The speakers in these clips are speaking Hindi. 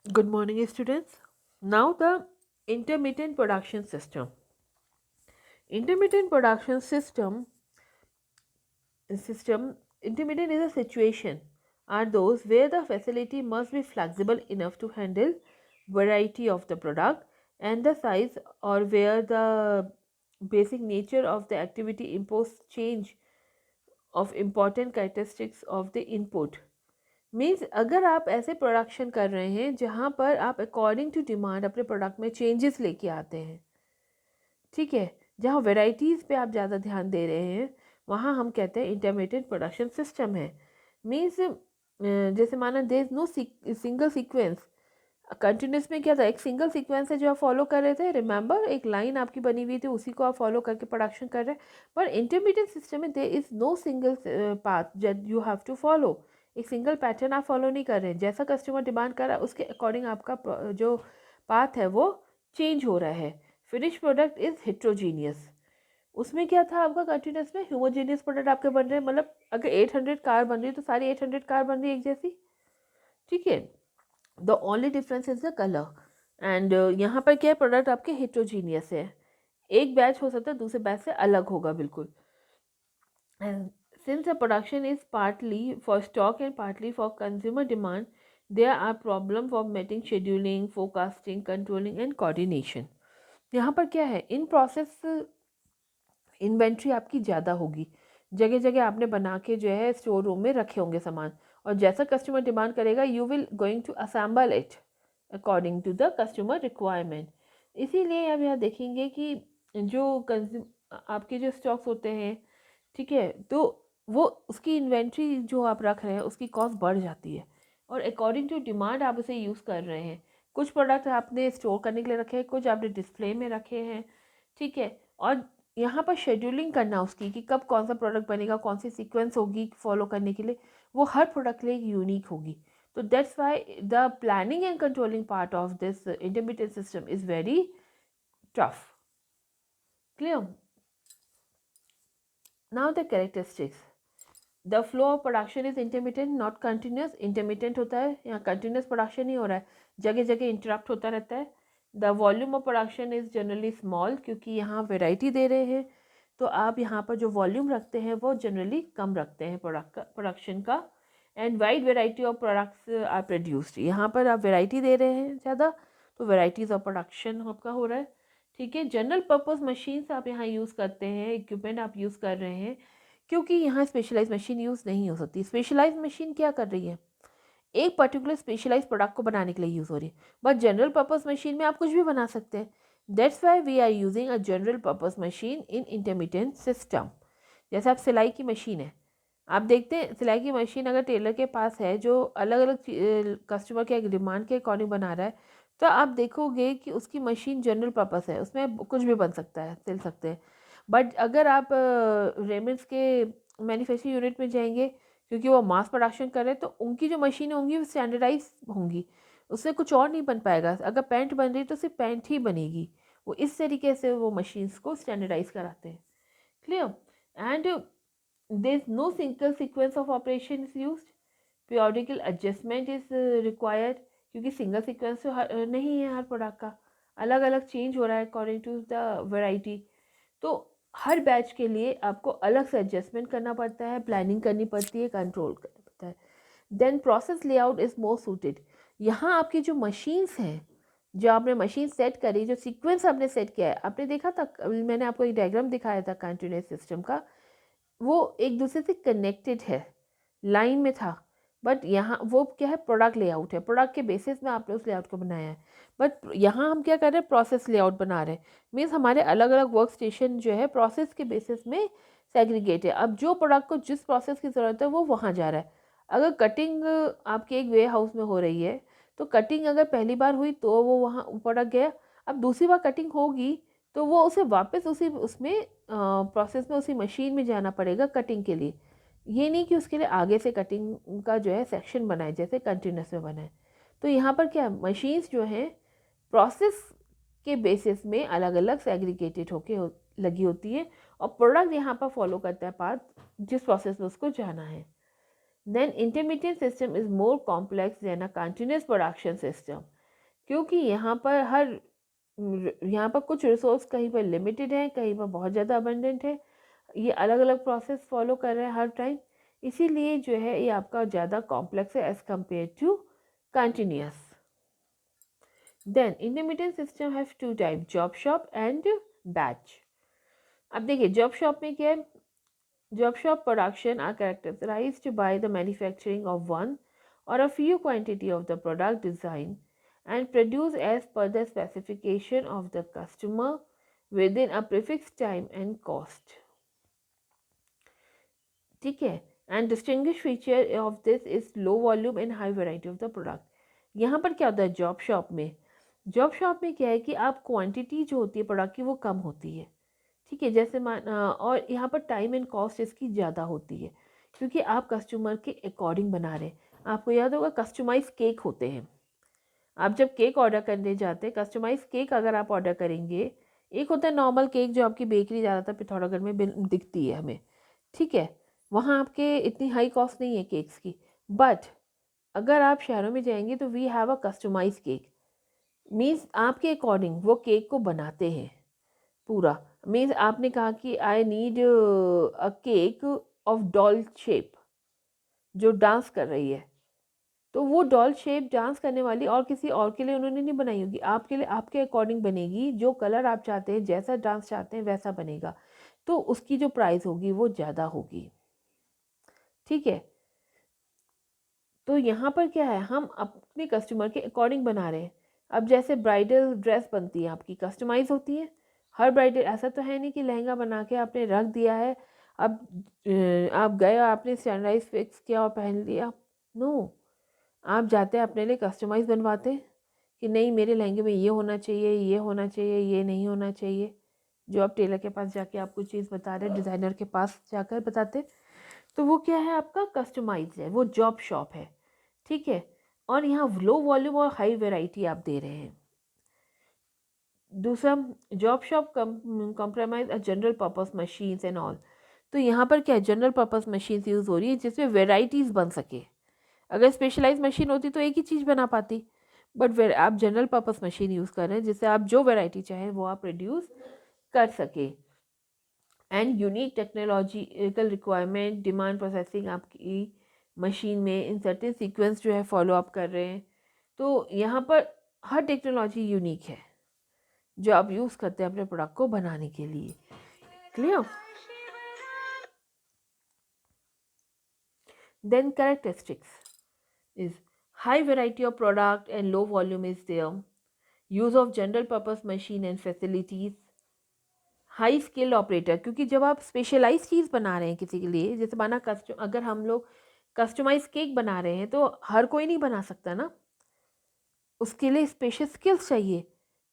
Good morning, students. Now, the intermittent production system. Intermittent production system intermittent is a situation are those where the facility must be flexible enough to handle variety of the product and the size, or where the basic nature of the activity impose change of important characteristics of the input. Means अगर आप ऐसे प्रोडक्शन कर रहे हैं जहाँ पर आप अकॉर्डिंग टू डिमांड अपने प्रोडक्ट में चेंजेस लेके आते हैं, ठीक है, जहाँ वेराइटीज़ पे आप ज़्यादा ध्यान दे रहे हैं, वहाँ हम कहते हैं इंटरमीडिएट प्रोडक्शन सिस्टम है। मीन्स जैसे माना there is no single sequence. Continuous में क्या था, एक सिंगल सीक्वेंस है जो आप फॉलो कर रहे थे, रिमेंबर एक लाइन आपकी बनी हुई थी, उसी को आप फॉलो करके प्रोडक्शन कर रहे हैं। पर इंटरमीडिएट सिस्टम में there is no single path that you have to follow. एक सिंगल पैटर्न आप फॉलो नहीं कर रहे हैं, जैसा कस्टमर डिमांड कर रहा है उसके अकॉर्डिंग आपका जो पाथ है वो चेंज हो रहा है। Finish product is heterogeneous. उसमें क्या था आपका, कंटिन्यूस में होमोजीनियस प्रोडक्ट आपके बन रहे हैं, मतलब अगर 800 कार बन रही है तो सारी 800 कार बन रही है एक जैसी, ठीक है। The only difference is the colour. And यहाँ पर क्या है, प्रोडक्ट आपके हेट्रोजीनियस है, एक बैच हो सकता है दूसरे बैच से अलग होगा बिल्कुल। And since the production is partly for stock and partly for consumer demand, there are problems for meeting scheduling, forecasting, controlling and coordination. यहाँ पर क्या है, इन प्रोसेस इन्वेंट्री आपकी ज़्यादा होगी, जगह जगह आपने बना के जो है स्टोर रूम में रखे होंगे सामान, और जैसा कस्टमर डिमांड करेगा you will going to assemble it according to the customer requirement. इसीलिए आप यहाँ देखेंगे कि जो कंज्यूम आपके जो स्टॉक्स होते हैं, ठीक है, तो वो उसकी इन्वेंट्री जो आप रख रहे हैं उसकी कॉस्ट बढ़ जाती है, और अकॉर्डिंग टू डिमांड आप उसे यूज़ कर रहे हैं। कुछ प्रोडक्ट आपने स्टोर करने के लिए रखे हैं, कुछ आपने डिस्प्ले में रखे हैं, ठीक है। और यहाँ पर शेड्यूलिंग करना उसकी कि कब कौन सा प्रोडक्ट बनेगा, कौन सी सीक्वेंस होगी फॉलो करने के लिए, वो हर प्रोडक्ट के लिए यूनिक होगी। तो that's why the planning and controlling part of this intermediate system is very tough. Clear? Now the characteristics. The flow of production is intermediate not continuous. Intermediate होता है, यहाँ कंटिन्यूस प्रोडक्शन नहीं हो रहा है, जगह जगह इंटरप्ट होता रहता है। The volume of production is generally small, क्योंकि यहाँ वेराइटी दे रहे हैं तो आप यहाँ पर जो वॉल्यूम रखते हैं वो जनरली कम रखते हैं प्रोडक्शन का। And wide variety of products are produced, यहाँ पर आप वेराइटी दे रहे हैं ज़्यादा, तो वेराइटीज़ ऑफ प्रोडक्शन आपका हो रहा है, ठीक है। जनरल पर्पस मशीन्स आप यहाँ यूज़ करते हैं, इक्विपमेंट आप यूज़ कर रहे हैं, क्योंकि यहाँ स्पेशलाइज मशीन यूज़ नहीं हो सकती। स्पेशलाइज मशीन क्या कर रही है, एक पर्टिकुलर स्पेशलाइज प्रोडक्ट को बनाने के लिए यूज़ हो रही है, बट जनरल पर्पस मशीन में आप कुछ भी बना सकते हैं। That's why we are using a general purpose machine in intermediate system. जैसे आप सिलाई की मशीन है, आप देखते हैं सिलाई की मशीन अगर टेलर के पास है जो अलग अलग कस्टमर के डिमांड के अकॉर्डिंग बना रहा है, तो आप देखोगे कि उसकी मशीन जनरल पर्पस है, उसमें कुछ भी बन सकता है, सिल सकते हैं। बट अगर आप रेमंड्स के मैन्युफैक्चरिंग यूनिट में जाएंगे, क्योंकि वो मास प्रोडक्शन कर रहे हैं, तो उनकी जो मशीनें होंगी वो स्टैंडर्डाइज होंगी, उससे कुछ और नहीं बन पाएगा। अगर पैंट बन रही है तो सिर्फ पैंट ही बनेगी। वो इस तरीके से वो मशीन्स को स्टैंडर्डाइज कराते हैं। Clear? And there is no single sequence of operation is used. Periodical adjustment is required, क्योंकि सिंगल सीक्वेंस तो नहीं है, हर प्रोडक्ट का अलग अलग चेंज हो रहा है अकॉर्डिंग टू द वेराइटी। तो हर बैच के लिए आपको अलग से एडजस्टमेंट करना पड़ता है, प्लानिंग करनी पड़ती है, कंट्रोल करना पड़ता है। Then process layout is more suited. यहाँ आपकी जो मशीन्स हैं, जो आपने मशीन सेट करी, जो सीक्वेंस आपने सेट किया है, आपने देखा था मैंने आपको एक डायग्राम दिखाया था कंटिन्यूस सिस्टम का, वो एक दूसरे से कनेक्टेड है, लाइन में था। बट यहाँ वो क्या है, प्रोडक्ट लेआउट है, प्रोडक्ट के बेसिस में आपने उस लेआउट को बनाया है। बट यहाँ हम क्या कर रहे हैं, प्रोसेस लेआउट बना रहे हैं। मीन्स हमारे अलग अलग वर्क स्टेशन जो है प्रोसेस के बेसिस में सेग्रीगेट है। अब जो प्रोडक्ट को जिस प्रोसेस की ज़रूरत है वो वहाँ जा रहा है। अगर कटिंग आपके एक वे हाउस में हो रही है, तो कटिंग अगर पहली बार हुई तो वो वहाँ प्रोडक्ट गया। अब दूसरी बार कटिंग होगी तो वो उसे वापस उसी उसमें प्रोसेस में उसी मशीन में जाना पड़ेगा कटिंग के लिए। ये नहीं कि उसके लिए आगे से कटिंग का जो है सेक्शन बनाए जैसे कंटिन्यूस में बनाए। तो यहाँ पर क्या मशीन्स जो हैं प्रोसेस के बेसिस में अलग अलग सेग्रीगेटेड लगी होती है, और प्रोडक्ट यहाँ पर फॉलो करता है पाथ जिस प्रोसेस में उसको जाना है। Then intermittent system is more complex than a continuous production system, क्योंकि यहाँ पर कुछ रिसोर्स कहीं पर लिमिटेड है, कहीं पर बहुत ज़्यादा अबंडेंट है, ये अलग अलग प्रोसेस फॉलो कर रहे हैं हर टाइम, इसीलिए जो है ये आपका ज़्यादा कॉम्प्लेक्स है as compare to continuous. Then intermediate system have to type, job shop and batch. अब देखिए जॉब शॉप में क्या है, job shop production are characterised by the manufacturing of one or a few quantity of the product design and produce as per the specification of the customer within a prefixed time and cost. ठीक है. And distinguished feature of this is low volume and high variety of the product. यहाँ पर क्या होता है जॉब शॉप में, जॉब शॉप में क्या है कि आप क्वांटिटी जो होती है प्रोडक्ट की वो कम होती है. ठीक है, जैसे और यहाँ पर टाइम एंड कॉस्ट इसकी ज़्यादा होती है क्योंकि आप कस्टमर के अकॉर्डिंग बना रहे हैं. आपको याद होगा कस्टमाइज केक होते हैं. आप जब केक ऑर्डर करने जाते हैं, कस्टमाइज केक अगर आप ऑर्डर करेंगे, एक होता है नॉर्मल केक जो आपकी बेकरी ज़्यादातर पिथौरागढ़ में दिखती है हमें. ठीक है, वहाँ आपके इतनी हाई कॉस्ट नहीं है केक्स की. बट अगर आप शहरों में जाएंगे तो we have a customise cake, means आपके अकॉर्डिंग वो केक को बनाते हैं पूरा. मीन्स आपने कहा कि I need a cake of doll shape जो डांस कर रही है, तो वो डॉल शेप डांस करने वाली और किसी और के लिए उन्होंने नहीं बनाई होगी, आपके लिए आपके अकॉर्डिंग बनेगी. जो कलर आप चाहते हैं, जैसा डांस चाहते हैं वैसा बनेगा, तो उसकी जो प्राइस होगी वो ज़्यादा होगी. ठीक है, तो यहाँ पर क्या है, हम अपने कस्टमर के अकॉर्डिंग बना रहे हैं. अब जैसे ब्राइडल ड्रेस बनती है आपकी कस्टमाइज होती है. हर ब्राइडल ऐसा तो है नहीं कि लहंगा बना के आपने रख दिया है, अब आप गए आपने स्टैंडर्डाइज फिक्स किया और पहन लिया. नो, आप जाते हैं अपने लिए कस्टमाइज़ बनवाते हैं कि नहीं मेरे लहंगे में ये होना चाहिए, ये होना चाहिए, ये नहीं होना चाहिए. जो आप टेलर के पास जाके आपको चीज़ बता रहे हैं, डिज़ाइनर के पास जाकर बताते, तो वो क्या है आपका कस्टमाइज है, वो जॉब शॉप है. ठीक है, और यहाँ लो वॉल्यूम और हाई वेराइटी आप दे रहे हैं. दूसरा, job shop compromise general purpose machines and all. तो यहाँ पर क्या है, जनरल पर्पस मशीन्स यूज़ हो रही है जिसमें वेराइटीज़ बन सके. अगर स्पेशलाइज मशीन होती तो एक ही चीज़ बना पाती, बट आप जनरल पर्पस मशीन यूज़ कर रहे हैं जिससे आप जो वैरायटी चाहें वो आप प्रोड्यूस कर सके. And unique technological requirement demand processing आपकी मशीन में इन सर्टेन सीक्वेंस जो है फॉलो अप कर रहे हैं. तो यहाँ पर हर टेक्नोलॉजी यूनिक है जो आप यूज़ करते हैं अपने प्रोडक्ट को बनाने के लिए. Clear. Then characteristics is high variety of product and low volume is there, use of general purpose machine and facilities, high skilled operator. क्योंकि जब आप स्पेशलाइज चीज़ बना रहे हैं किसी के लिए, जैसे माना अगर हम लोग कस्टमाइज केक बना रहे हैं तो हर कोई नहीं बना सकता ना, उसके लिए स्पेशल स्किल्स चाहिए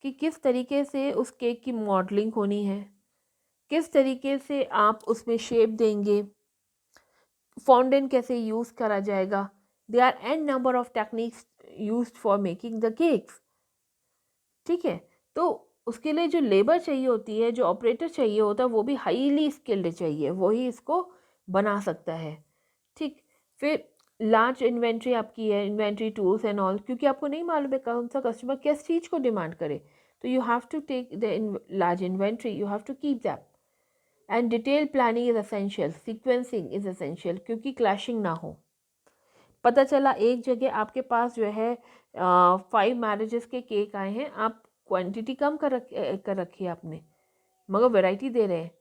कि किस तरीके से उस केक की मॉडलिंग होनी है, किस तरीके से आप उसमें शेप देंगे, फॉन्डेंट कैसे यूज़ करा जाएगा. They are an number of techniques use for making the cakes. ठीक है, तो उसके लिए जो लेबर चाहिए होती है, जो ऑपरेटर चाहिए होता है, वो भी हाईली स्किल्ड चाहिए, वही इसको बना सकता है. ठीक. फिर लार्ज इन्वेंट्री आपकी है, इन्वेंट्री टूल्स एंड ऑल, क्योंकि आपको नहीं मालूम है कौन सा कस्टमर किस चीज़ को डिमांड करे, तो you have to take the large inventory, you have to keep that. And detail planning is essential, sequencing is essential, क्योंकि क्लैशिंग ना हो. पता चला एक जगह आपके पास जो है 5 मैरिजेस के केक आए हैं, आप क्वांटिटी कम कर रखी है आपने, मगर वैरायटी दे रहे हैं.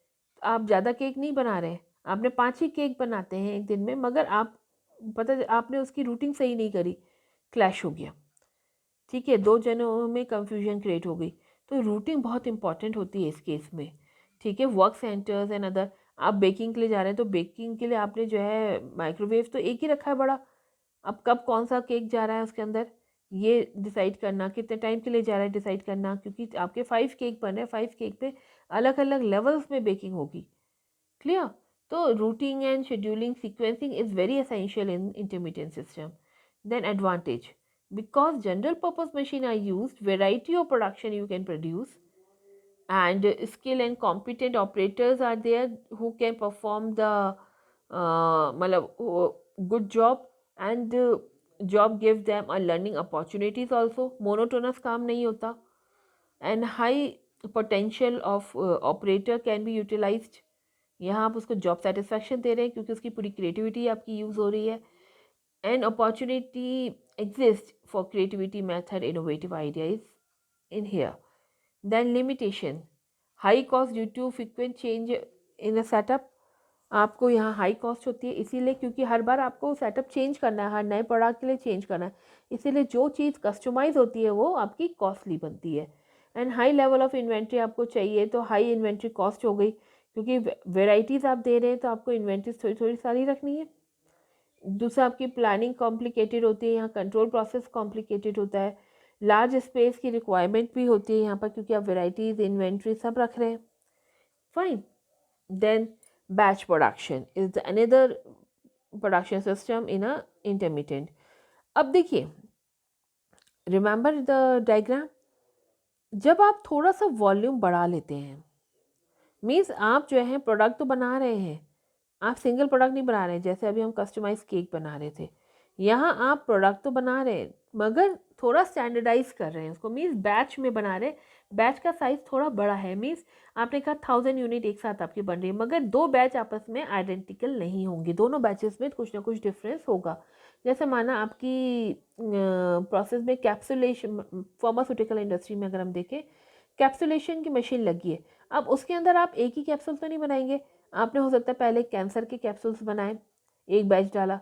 आप ज़्यादा केक नहीं बना रहे, आपने 5 ही केक बनाते हैं एक दिन में, मगर आपने उसकी रूटिंग सही नहीं करी, क्लैश हो गया. ठीक है, 2 जनों में कंफ्यूजन क्रिएट हो गई. तो रूटिंग बहुत इंपॉर्टेंट होती है इस केस में. ठीक है, वर्क सेंटर्स एंड अदर, आप बेकिंग के लिए जा रहे हैं तो बेकिंग के लिए आपने जो है माइक्रोवेव तो एक ही रखा है बड़ा, अब कब कौन सा केक जा रहा है उसके अंदर ये डिसाइड करना, कितने टाइम के लिए जा रहा है डिसाइड करना, क्योंकि आपके 5 केक बन रहे हैं, 5 केक पे अलग अलग लेवल्स में बेकिंग होगी. क्लियर. तो routing and scheduling sequencing is very essential in intermediate system. Then advantage, because general purpose machine are used, variety of production you can produce, and skill and competent operators are there who can perform the मतलब good job and job gives them a learning opportunities also. Monotonous काम नहीं होता and high potential of operator can be utilized. यहाँ आप उसको जॉब सेटिस्फैक्शन दे रहे हैं क्योंकि उसकी पूरी क्रिएटिविटी आपकी यूज़ हो रही है and opportunity exists for creativity method innovative ideas in here. Then limitation, high cost due to frequent change in a setup. आपको यहाँ हाई कॉस्ट होती है इसीलिए क्योंकि हर बार आपको सेटअप चेंज करना है, हर नए प्रोडक्ट के लिए चेंज करना है, इसीलिए जो चीज़ कस्टमाइज होती है वो आपकी कॉस्टली बनती है। And high level of inventory आपको चाहिए तो हाई इन्वेंट्री कॉस्ट हो गई क्योंकि वेराइटीज़ आप दे रहे हैं तो आपको इन्वेंट्रीज थोड़ी थोड़ी सारी रखनी है। दूसरा आपकी प्लानिंग कॉम्प्लिकेटेड होती है, यहाँ कंट्रोल प्रोसेस कॉम्प्लिकेटेड होता है, लार्ज स्पेस की रिक्वायरमेंट भी होती है यहाँ पर क्योंकि आप वेराइटीज़ इन्वेंट्री सब रख रहे हैं। Fine. Then batch production is the another production system in a intermittent. अब देखिए, remember the diagram, जब आप थोड़ा सा वॉल्यूम बढ़ा लेते हैं मीन्स आप जो है प्रोडक्ट तो बना रहे हैं, आप सिंगल प्रोडक्ट नहीं बना रहे हैं, जैसे अभी हम कस्टमाइज केक बना रहे थे, यहाँ आप प्रोडक्ट तो बना रहे हैं मगर थोड़ा स्टैंडर्डाइज कर रहे हैं उसको, मीन्स बैच में बना रहे हैं, बैच का साइज़ थोड़ा बड़ा है, मीन्स आपने कहा 1000 यूनिट एक साथ आपकी बन रही है मगर दो बैच आपस में आइडेंटिकल नहीं होंगे, दोनों बैचेस में कुछ ना कुछ डिफरेंस होगा। जैसे माना आपकी प्रोसेस में कैप्सुलेशन, फार्मास्यूटिकल इंडस्ट्री में अगर हम देखें कैप्सुलेशन की मशीन लगी है, अब उसके अंदर आप एक ही कैप्सूल तो नहीं बनाएंगे, आपने हो सकता है पहले कैंसर के कैप्सूल्स बनाए, एक बैच डाला,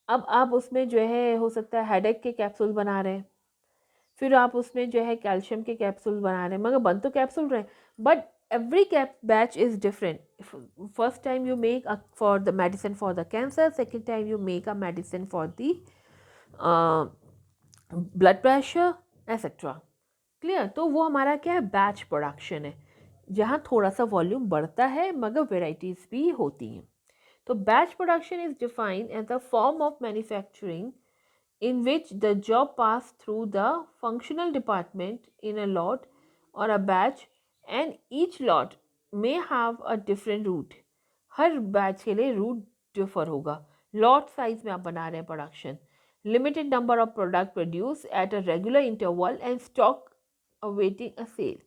अब आप उसमें जो है हो सकता है हेडेक के कैप्सूल बना रहे हैं, फिर आप उसमें जो है कैल्शियम के कैप्सूल बना रहे हैं, मगर बन तो कैप्सूल रहे but every batch is different. First time you make for the medicine for the cancer, second time you make a medicine for the blood pressure etc. Clear. तो वो हमारा क्या है, बैच प्रोडक्शन है जहाँ थोड़ा सा वॉल्यूम बढ़ता है मगर वेराइटीज़ भी होती हैं। तो batch production is defined as the form of manufacturing in which the job passed through the functional department in a lot or a batch and each lot may have a different route. हर बैच के लिए रूट डिफर होगा। लॉट साइज में आप बना रहे हैं production, limited number of product produce at a regular interval and stock awaiting a sale.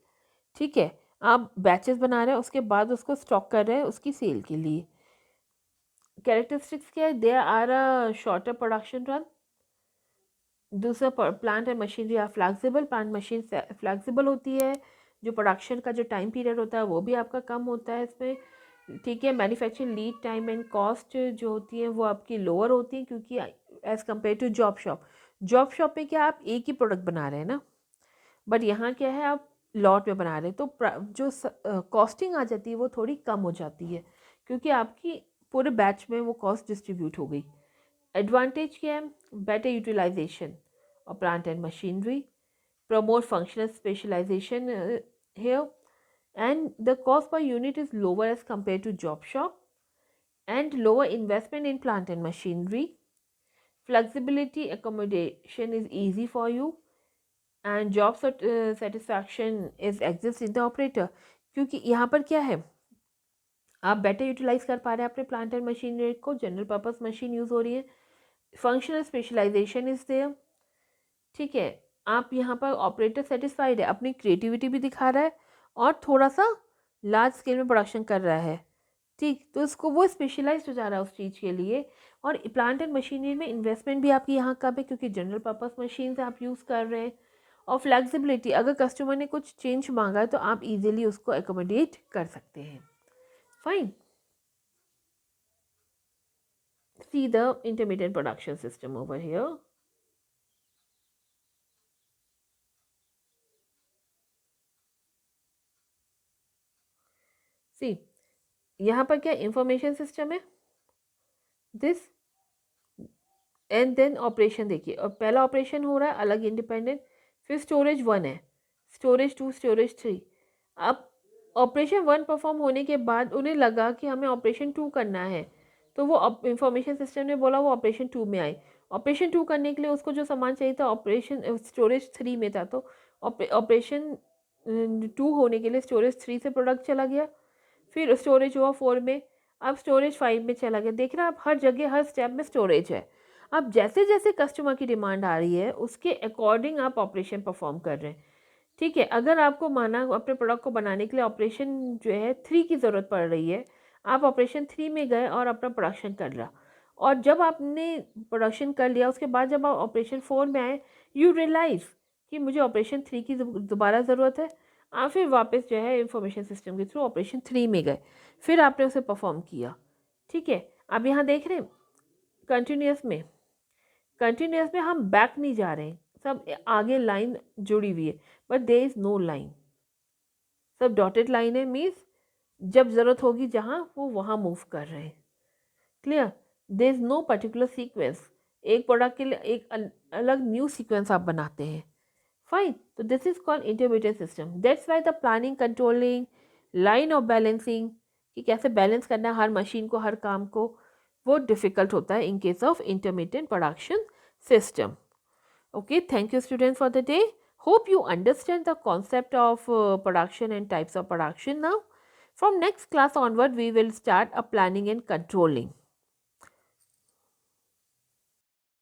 ठीक है, आप बैचेस बना रहे हैं उसके बाद उसको स्टॉक कर रहे हैं उसकी सेल के लिए। कैरेक्टरिस्टिक्स क्या है, they are a shorter production run. दूसरा plant and machinery are flexible, plant machine flexible होती है, जो प्रोडक्शन का जो टाइम पीरियड होता है वो भी आपका कम होता है इसमें। ठीक है, manufacturing lead time and cost जो होती है वो आपकी लोअर होती है क्योंकि as compare to job shop, job shop में क्या आप एक ही प्रोडक्ट बना रहे हैं ना, बट यहाँ क्या है आप लॉट में बना रहे हैं तो जो कॉस्टिंग आ जाती है वो थोड़ी कम हो जाती है क्योंकि आपकी पूरे बैच में वो कॉस्ट डिस्ट्रीब्यूट हो गई। एडवांटेज क्या है, better utilisation of plant and machinery, promote functional specialization here, and the cost per unit is lower as compared to job shop, and lower investment in plant and machinery. Flexibility accommodation is easy for you, and job satisfaction is exists in the operator. क्योंकि यहाँ पर क्या है, आप बेटर यूटिलाइज कर पा रहे हैं अपने प्लांट एंड मशीनरी को, जनरल पर्पस मशीन यूज़ हो रही है, फंक्शनल स्पेशलाइजेशन इज देयर। ठीक है, आप यहाँ पर ऑपरेटर सेटिस्फाइड है, अपनी क्रिएटिविटी भी दिखा रहा है और थोड़ा सा लार्ज स्केल में प्रोडक्शन कर रहा है। ठीक, तो इसको वो स्पेशलाइज हो जा रहा है उस चीज़ के लिए। और प्लांट एंड मशीनरी में इन्वेस्टमेंट भी आपकी यहाँ कम है क्योंकि जनरल पर्पस मशीन आप यूज़ कर रहे हैं। और फ्लैक्सिबिलिटी, अगर कस्टमर ने कुछ चेंज मांगा है तो आप इजीली उसको एकोमोडेट कर सकते हैं। Fine. See the intermediate production system over here. See, यहाँ पर क्या इंफॉर्मेशन सिस्टम है, दिस एंड देन ऑपरेशन देखिए, और पहला ऑपरेशन हो रहा है अलग इंडिपेंडेंट, फिर स्टोरेज 1 है, स्टोरेज 2, स्टोरेज 3। अब ऑपरेशन 1 परफॉर्म होने के बाद उन्हें लगा कि हमें ऑपरेशन 2 करना है तो वो इंफॉर्मेशन सिस्टम ने बोला वो ऑपरेशन 2 में आए। ऑपरेशन 2 करने के लिए उसको जो सामान चाहिए था ऑपरेशन स्टोरेज 3 में था, तो ऑपरेशन 2 होने के लिए स्टोरेज 3 से प्रोडक्ट चला गया, फिर स्टोरेज हुआ 4 में। अब स्टोरेज 5 में चला गया। देख रहे हैं आप, हर जगह हर स्टेप में स्टोरेज है। अब जैसे जैसे कस्टमर की डिमांड आ रही है उसके अकॉर्डिंग आप ऑपरेशन परफॉर्म कर रहे हैं। ठीक है, अगर आपको माना अपने प्रोडक्ट को बनाने के लिए ऑपरेशन जो है 3 की ज़रूरत पड़ रही है, आप ऑपरेशन 3 में गए और अपना प्रोडक्शन कर लिया, और जब आपने प्रोडक्शन कर लिया उसके बाद जब आप ऑपरेशन 4 में आए, यू रियलाइज़ कि मुझे ऑपरेशन 3 की दोबारा ज़रूरत है। आप फिर वापस जो है इंफॉर्मेशन सिस्टम के थ्रू ऑपरेशन 3 में गए, फिर आपने उसे परफॉर्म किया। ठीक है, अब यहाँ देख रहे हैं कंटिन्यूस में हम बैक नहीं जा रहे हैं, सब आगे लाइन जुड़ी हुई है, but there is no line, सब डॉटेड लाइन है, मीन्स जब ज़रूरत होगी जहाँ वो वहाँ मूव कर रहे हैं। Clear? There is no particular sequence, एक प्रोडक्ट के लिए एक अलग न्यू सीक्वेंस आप बनाते हैं। फाइन, तो this is called intermediate system. That's why the planning, controlling, line of balancing, कि कैसे बैलेंस करना है हर मशीन को, हर काम को, वो डिफ़िकल्ट होता है in case of intermediate production system. Okay, thank you students for the day. Hope you understand the concept of production and types of production now. From next class onward, we will start a planning and controlling.